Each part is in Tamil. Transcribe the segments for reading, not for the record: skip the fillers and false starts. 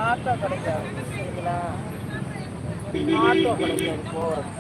ஆட்டோ கிடைக்காது சரிங்களா, ஆட்டோ கிடைக்காது போகிறது.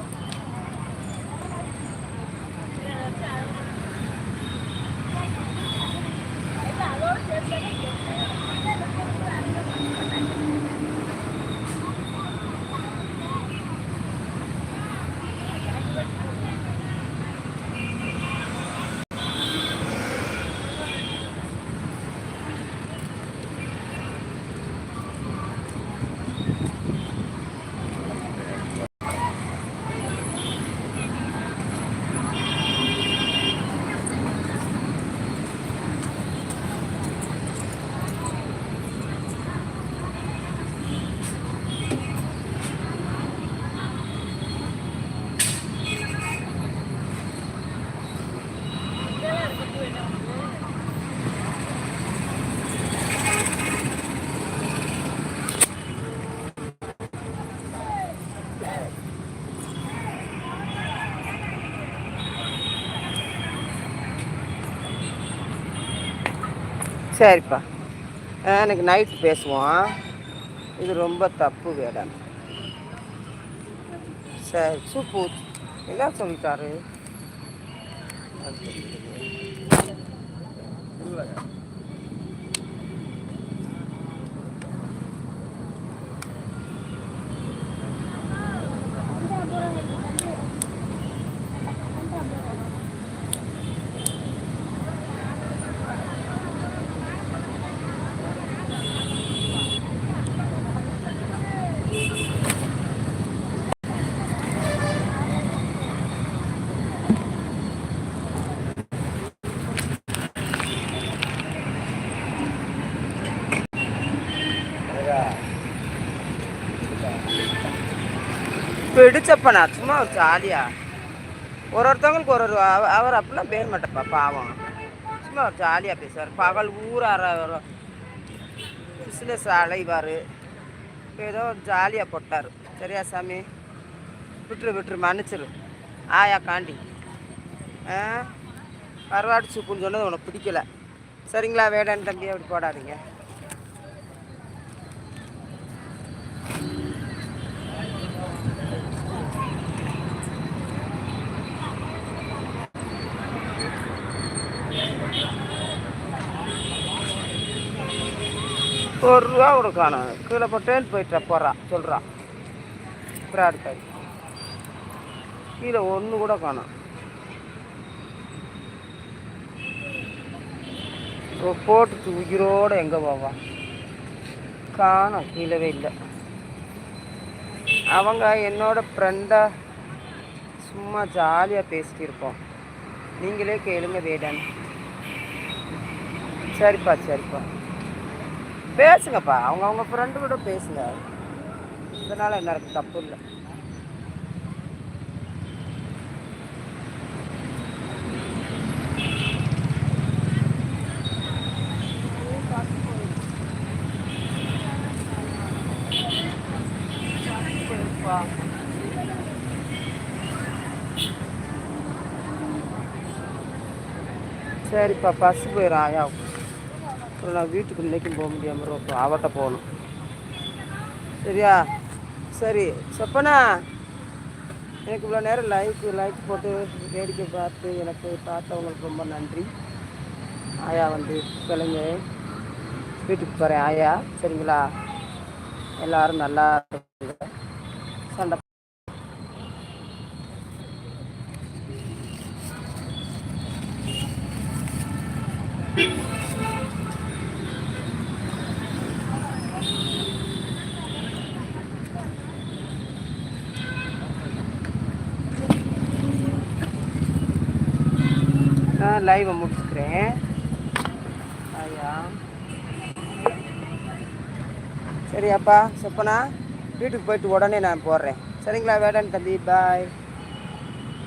சரிப்பா, எனக்கு நைட்டு பேசுவோம். இது ரொம்ப தப்பு வேடம். சரி சூப்பு என்ன சொல்லிட்டாரு? பிடிச்சப்பண்ணா சும்மா ஒரு ஜாலியா ஒருத்தவங்களுக்கு ஒரு அவர் அப்படிலாம் பேர் மாட்டப்பா பாவம். சும்மா ஒரு ஜாலியாக பேசுவார். பகல் ஊரார பிஸ்னஸ் அலைவார். ஏதோ ஒரு ஜாலியாக போட்டார். சரியா சாமி, விட்டுரு மன்னிச்சிரு. ஆயா காண்டி கருவாடு சூப்புன்னு சொன்னது உனக்கு பிடிக்கல சரிங்களா? வேடான்னு தம்பி அப்படி போடாதீங்க. ஒரு ரூபா கூட காணும். கீழே போட்டேன்னு போயிட்டா போகிறான் சொல்கிறான். பிராடு காய் கீழே ஒன்று கூட காணும். போட்டு உயிரோடு எங்கே போவான் காணும். கீழவே இல்லை. அவங்க என்னோட ஃப்ரெண்டாக சும்மா ஜாலியாக பேசிட்டு இருப்போம். நீங்களே கேளுங்க வேடன். சரிப்பா பேசுங்கப்பா. அவங்க ஃப்ரெண்டு கூட பேசுங்க. இதனால் என்ன இருக்குது? தப்பு இல்லை. சரிப்பா, பஸ்ஸு போயிடும் ஆயா. நான் வீட்டுக்கு இன்றைக்கும் போக முடியாமல் இருக்கும். அவட்ட போகணும். சரியா? சரி சொப்பனா, எனக்கு இவ்வளோ நேரம் லைக் போட்டு வேடிக்கை பார்த்து எனக்கு பார்த்தவங்களுக்கு ரொம்ப நன்றி. ஆயா வந்து கிளங்க வீட்டுக்கு போகிறேன் ஆயா. சரிங்களா? எல்லோரும் நல்லா சண்டை லைவை முடிச்சுக்கிறேன் ஐயா. சரியாப்பா சொப்பனா, வீட்டுக்கு போயிட்டு உடனே நான் போடுறேன். சரிங்களா வேடன் தம்பி? பாய்.